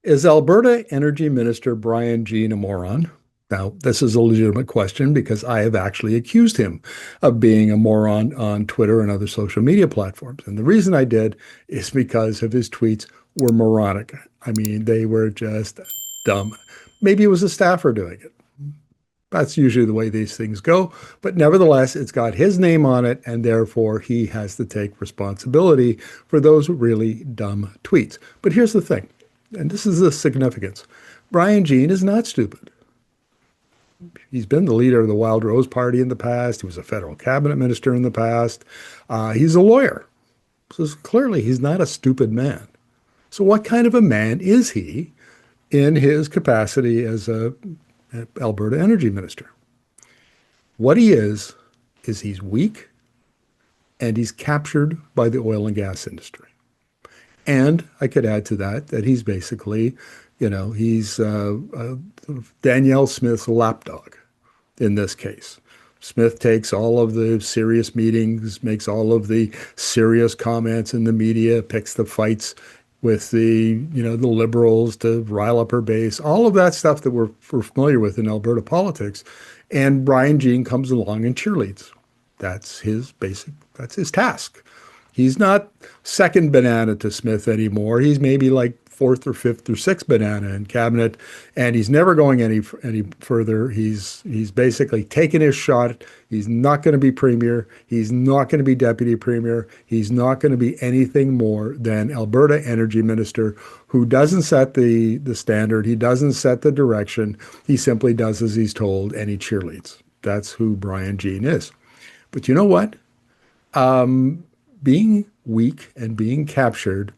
Is Alberta Energy Minister Brian Jean a moron? Now, this is a legitimate question because I have actually accused him of being a moron on Twitter and other social media platforms. And the reason I did is because of his tweets were moronic. I mean, they were just dumb. Maybe it was a staffer doing it. That's usually the way these things go. But nevertheless, it's got his name on it, and therefore he has to take responsibility for those really dumb tweets. But here's the thing, and this is the significance. Brian Jean is not stupid. He's been the leader of the Wild Rose Party in the past. He was a federal cabinet minister in the past. He's a lawyer. So clearly he's not a stupid man. So what kind of a man is he in his capacity as a Alberta Energy Minister? What he is he's weak and he's captured by the oil and gas industry. And I could add to that that he's basically, he's Danielle Smith's lapdog in this case. Smith takes all of the serious meetings, makes all of the serious comments in the media, picks the fights with the Liberals to rile up her base, all of that stuff that we're familiar with in Alberta politics. And Brian Jean comes along and cheerleads. That's his task. He's not second banana to Smith anymore. He's maybe like fourth or fifth or sixth banana in cabinet, and he's never going any further. He's basically taken his shot. He's not going to be premier. He's not going to be deputy premier. He's not going to be anything more than Alberta Energy Minister, who doesn't set the standard. He doesn't set the direction. He simply does as he's told, and he cheerleads. That's who Brian Jean is. But you know what? Being weak and being captured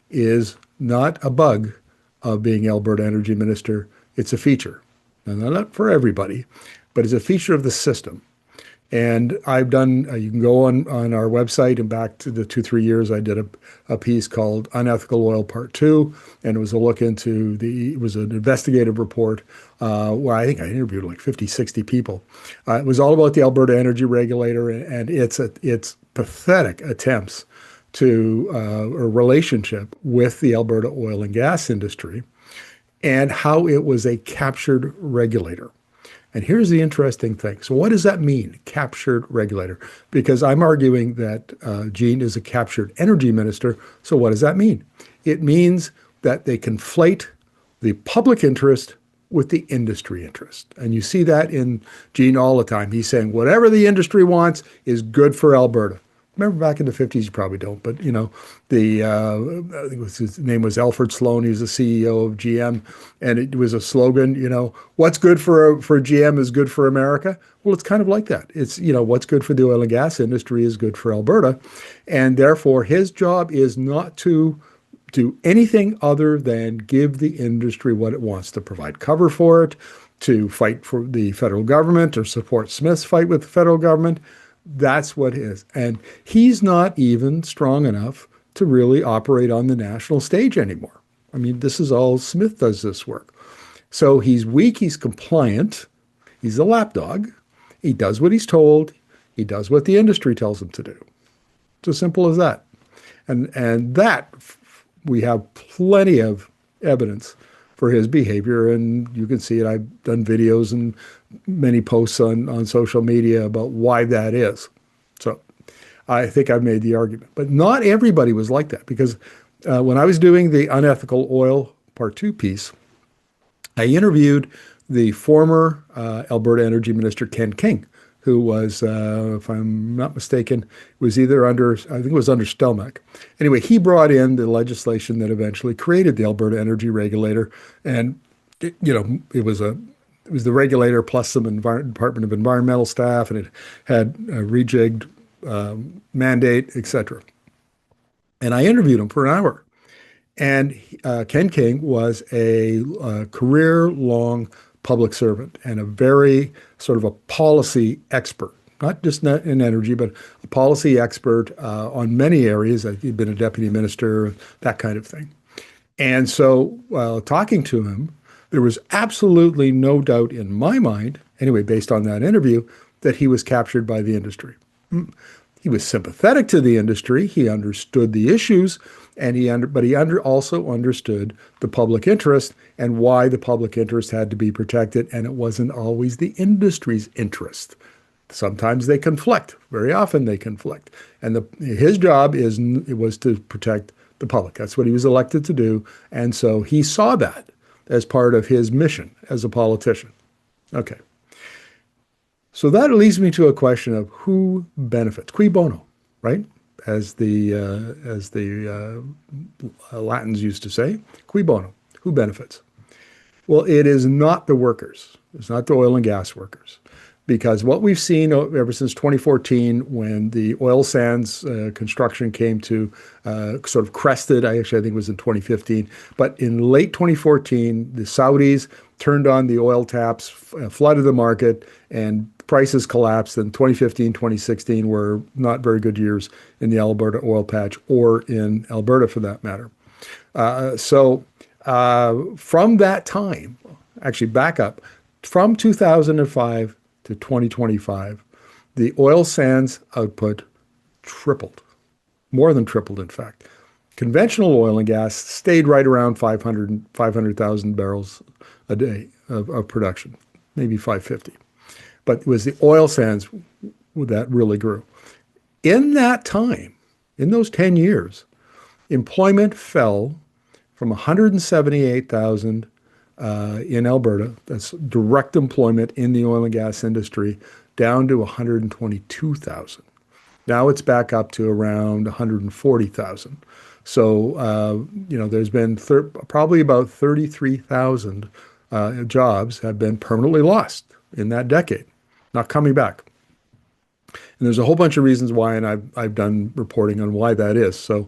is not a bug of being Alberta Energy Minister. It's a feature. Now, not for everybody, but it's a feature of the system. And I've done, you can go on our website and back to the 2-3 years, I did a piece called Unethical Oil Part 2, and it was a look into it was an investigative report where I think I interviewed like 50, 60 people. It was all about the Alberta Energy Regulator and its pathetic attempts to a relationship with the Alberta oil and gas industry and how it was a captured regulator. And here's the interesting thing. So what does that mean, captured regulator? Because I'm arguing that Jean is a captured energy minister. So what does that mean? It means that they conflate the public interest with the industry interest. And you see that in Jean all the time. He's saying whatever the industry wants is good for Alberta. Remember back in the 50s, you probably don't, but I think his name was Alfred Sloan. He was the CEO of GM, and it was a slogan, what's good for GM is good for America. Well, it's kind of like that. It's, what's good for the oil and gas industry is good for Alberta. And therefore, his job is not to do anything other than give the industry what it wants, to provide cover for it, to fight for the federal government or support Smith's fight with the federal government. That's what it is. And he's not even strong enough to really operate on the national stage anymore. I mean, this is all Smith does this work. So he's weak, he's compliant, he's a lapdog. He does what he's told, he does what the industry tells him to do. It's as simple as that. And that we have plenty of evidence for his behavior, and you can see it. I've done videos and many posts on social media about why that is. So I think I've made the argument. But not everybody was like that, because when I was doing the Unethical Oil Part 2 piece, I interviewed the former Alberta Energy Minister, Ken King, who was, if I'm not mistaken, was either under, I think it was under Stelmach. Anyway, he brought in the legislation that eventually created the Alberta Energy Regulator, and it was the regulator plus some Department of Environmental staff, and it had a rejigged mandate, etc. And I interviewed him for an hour. And Ken King was a career-long public servant and a very sort of a policy expert, not just in energy, but a policy expert on many areas. He'd been a deputy minister, that kind of thing. And so while talking to him, there was absolutely no doubt in my mind, anyway, based on that interview, that he was captured by the industry. He was sympathetic to the industry. He understood the issues. and he also understood the public interest and why the public interest had to be protected, and it wasn't always the industry's interest. Sometimes they conflict. Very often they conflict, and his job was to protect the public. That's what he was elected to do, and so he saw that as part of his mission as a politician. Okay. So that leads me to a question of who benefits, cui bono, right? As the Latins used to say, cui bono, who benefits? Well, it is not the workers. It's not the oil and gas workers. Because what we've seen ever since 2014, when the oil sands construction came to sort of crested, I think it was in 2015, but in late 2014, the Saudis turned on the oil taps, flooded the market, and prices collapsed. And 2015, 2016 were not very good years in the Alberta oil patch, or in Alberta for that matter. So from that time, actually back up, from 2005 to 2025, the oil sands output tripled, more than tripled, in fact. Conventional oil and gas stayed right around 500,000 barrels a day of production, maybe 550. But it was the oil sands that really grew. In that time, in those 10 years, employment fell from 178,000 in Alberta, that's direct employment in the oil and gas industry, down to 122,000. Now it's back up to around 140,000. So, there's been probably about 33,000 jobs have been permanently lost in that decade, not coming back. And there's a whole bunch of reasons why, and I've done reporting on why that is. So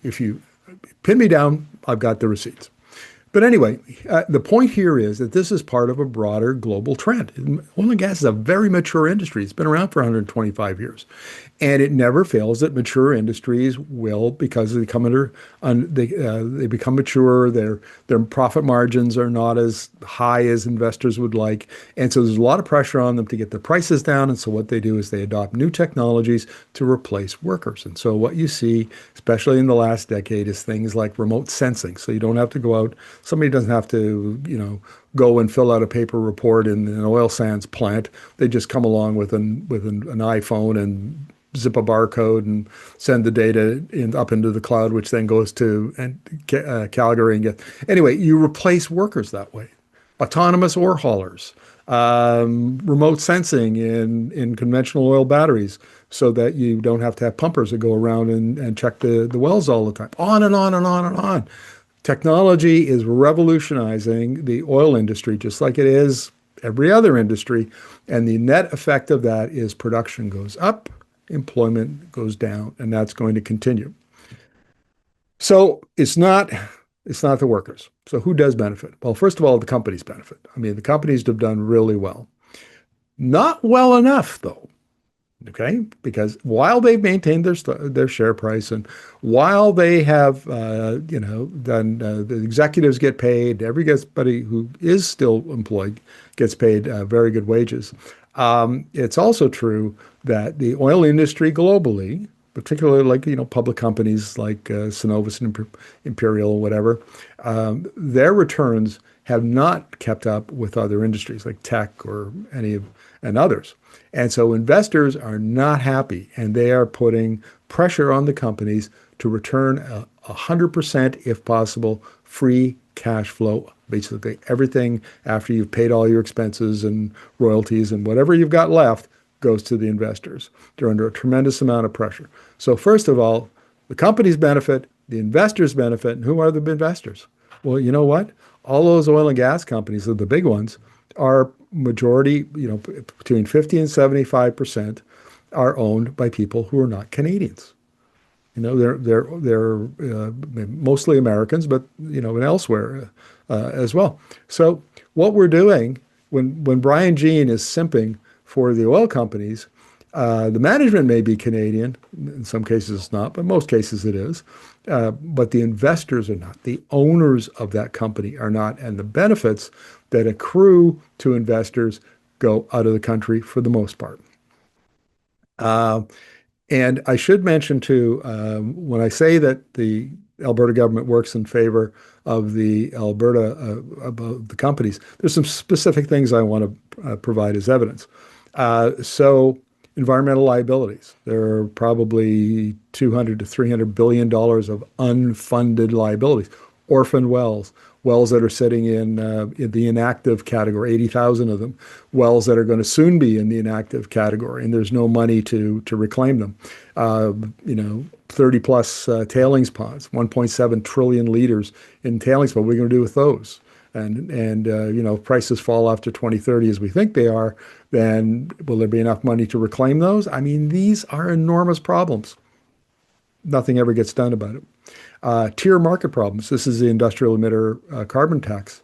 if you pin me down, I've got the receipts. But anyway, the point here is that this is part of a broader global trend. Oil and gas is a very mature industry. It's been around for 125 years. And it never fails that mature industries will, because they come they become mature, their profit margins are not as high as investors would like. And so there's a lot of pressure on them to get the prices down. And so what they do is they adopt new technologies to replace workers. And so what you see, especially in the last decade, is things like remote sensing. So you don't have to go out. Somebody doesn't have to, go and fill out a paper report in an oil sands plant. They just come along with an iPhone and zip a barcode and send the data up into the cloud, which then goes to Calgary. Anyway, you replace workers that way. Autonomous ore haulers, remote sensing in conventional oil batteries, so that you don't have to have pumpers that go around and check the wells all the time. On and on and on and on. Technology is revolutionizing the oil industry, just like it is every other industry. And the net effect of that is production goes up, employment goes down, and that's going to continue. So it's not the workers. So who does benefit? Well, first of all, the companies benefit. I mean, the companies have done really well. Not well enough, though. Okay, because while they've maintained their share price, and while they have done the executives get paid, everybody who is still employed gets paid very good wages. It's also true that the oil industry globally, particularly like public companies like Cenovus and Imperial, whatever, their returns have not kept up with other industries like tech or and others. And so investors are not happy, and they are putting pressure on the companies to return 100%, if possible, free cash flow. Basically, everything after you've paid all your expenses and royalties and whatever you've got left goes to the investors. They're under a tremendous amount of pressure. So first of all, the companies benefit, the investors benefit. And who are the investors? Well, you know what? All those oil and gas companies, the big ones, are majority, between 50 and 75% are owned by people who are not Canadians. They're mostly Americans, but and elsewhere as well. So what we're doing when Brian Jean is simping for the oil companies, the management may be Canadian. In some cases it's not, but most cases it is. But the investors are not. The owners of that company are not. And the benefits that accrue to investors go out of the country for the most part. And I should mention too, when I say that the Alberta government works in favor of the Alberta about the companies, there's some specific things I want to provide as evidence. So environmental liabilities, there are probably 200 to 300 billion dollars of unfunded liabilities, orphan wells, wells that are sitting in the inactive category, 80,000 of them, wells that are going to soon be in the inactive category, and there's no money to reclaim them. 30 plus tailings ponds, 1.7 trillion liters in tailings ponds. What are we going to do with those? And prices fall after 2030 as we think they are, then will there be enough money to reclaim those? I mean, these are enormous problems. Nothing ever gets done about it. Tier market problems. This is the industrial emitter carbon tax.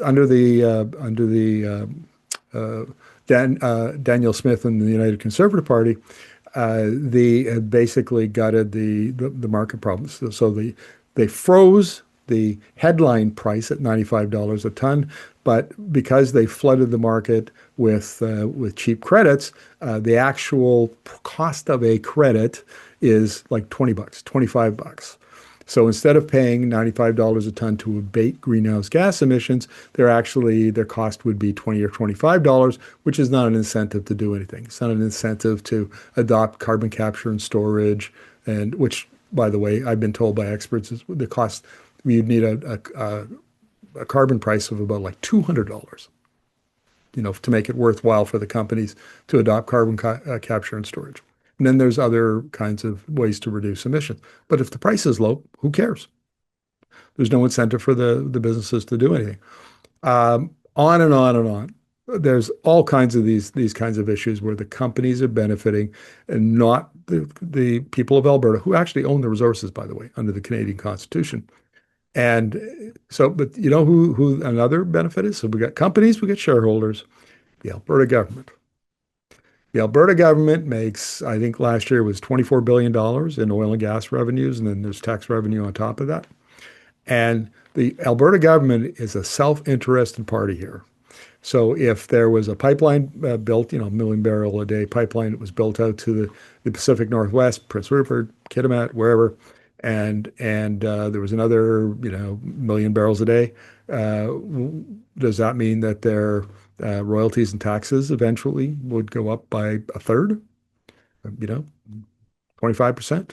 Under the Daniel Smith and the United Conservative Party, they had basically gutted the market problems. So they froze the headline price at $95 a ton, but because they flooded the market with cheap credits, the actual cost of a credit is like 20 bucks, 25 bucks. So instead of paying $95 a ton to abate greenhouse gas emissions, their cost would be $20 or $25, which is not an incentive to do anything. It's not an incentive to adopt carbon capture and storage, and which, by the way, I've been told by experts is the cost. You'd need a carbon price of about like $200, to make it worthwhile for the companies to adopt carbon capture and storage. And then there's other kinds of ways to reduce emissions. But if the price is low, who cares? There's no incentive for the businesses to do anything. On and on and on. There's all kinds of these kinds of issues where the companies are benefiting and not the people of Alberta, who actually own the resources, by the way, under the Canadian Constitution. And so, but you know who another benefit is? So we got companies, we got shareholders, the Alberta government. The Alberta government makes, I think last year was $24 billion in oil and gas revenues, and then there's tax revenue on top of that. And the Alberta government is a self-interested party here. So if there was a pipeline built, a million barrel a day pipeline that was built out to the Pacific Northwest, Prince Rupert, Kitimat, wherever, and there was another, million barrels a day, does that mean that their royalties and taxes eventually would go up by a third, 25%?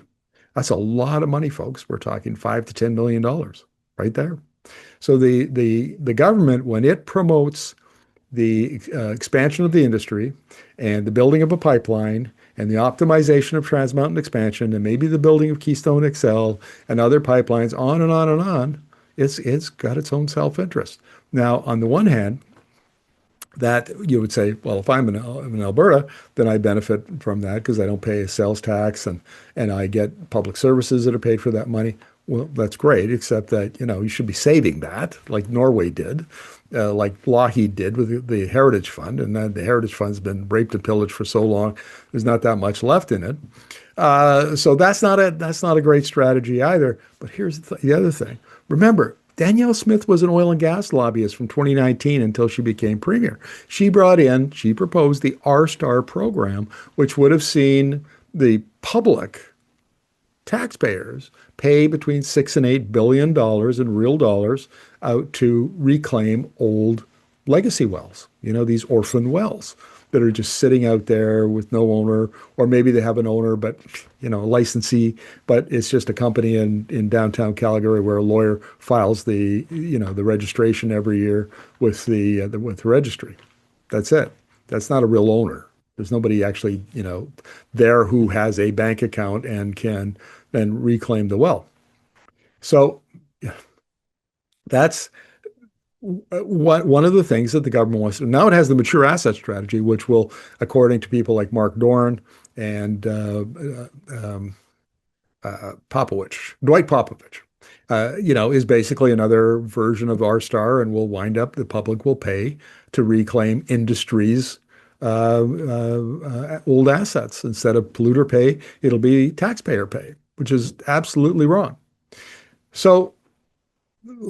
That's a lot of money, folks. We're talking $5 to $10 million right there. So the government, when it promotes the expansion of the industry and the building of a pipeline and the optimization of Trans Mountain expansion and maybe the building of Keystone XL and other pipelines, on and on and on, it's got its own self-interest. Now, on the one hand, that you would say, well, if I'm in Alberta, then I benefit from that because I don't pay a sales tax and I get public services that are paid for that money. Well, that's great, except that, you should be saving that like Norway did, like Lougheed did with the Heritage Fund. And then the Heritage Fund's been raped and pillaged for so long, there's not that much left in it. So that's not a great strategy either. But here's the other thing. Remember, Danielle Smith was an oil and gas lobbyist from 2019 until she became premier. She proposed the R-Star program, which would have seen the public taxpayers pay between $6 and $8 billion in real dollars out to reclaim old legacy wells, these orphan wells that are just sitting out there with no owner, or maybe they have an owner, but a licensee, but it's just a company in downtown Calgary where a lawyer files the registration every year with the registry. That's it. That's not a real owner. There's nobody actually, there who has a bank account and can then reclaim the well. So that's one of the things that the government wants to do. Now it has the mature asset strategy, which will, according to people like Mark Doran and Dwight Popovich, is basically another version of R-Star, and will wind up, the public will pay to reclaim industries' old assets. Instead of polluter pay, it'll be taxpayer pay, which is absolutely wrong. So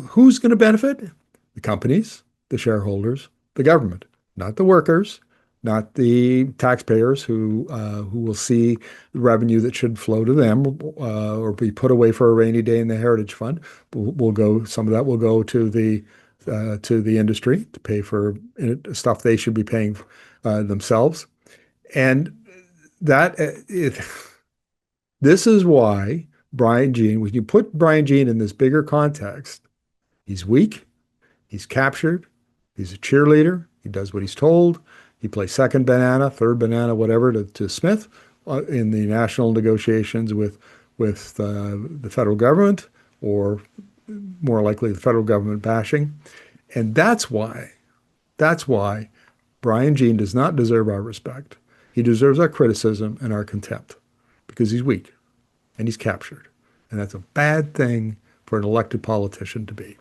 who's going to benefit? The companies, the shareholders, the government, not the workers, not the taxpayers who will see revenue that should flow to them or be put away for a rainy day in the Heritage Fund. Will go, some of that will go to the industry to pay for stuff they should be paying themselves. And that this is why Brian Jean, when you put Brian Jean in this bigger context, he's weak, he's captured, he's a cheerleader, he does what he's told, he plays second banana, third banana, whatever, to Smith in the national negotiations with the federal government, or more likely the federal government bashing. And that's why Brian Jean does not deserve our respect. He deserves our criticism and our contempt because he's weak and he's captured. And that's a bad thing for an elected politician to be.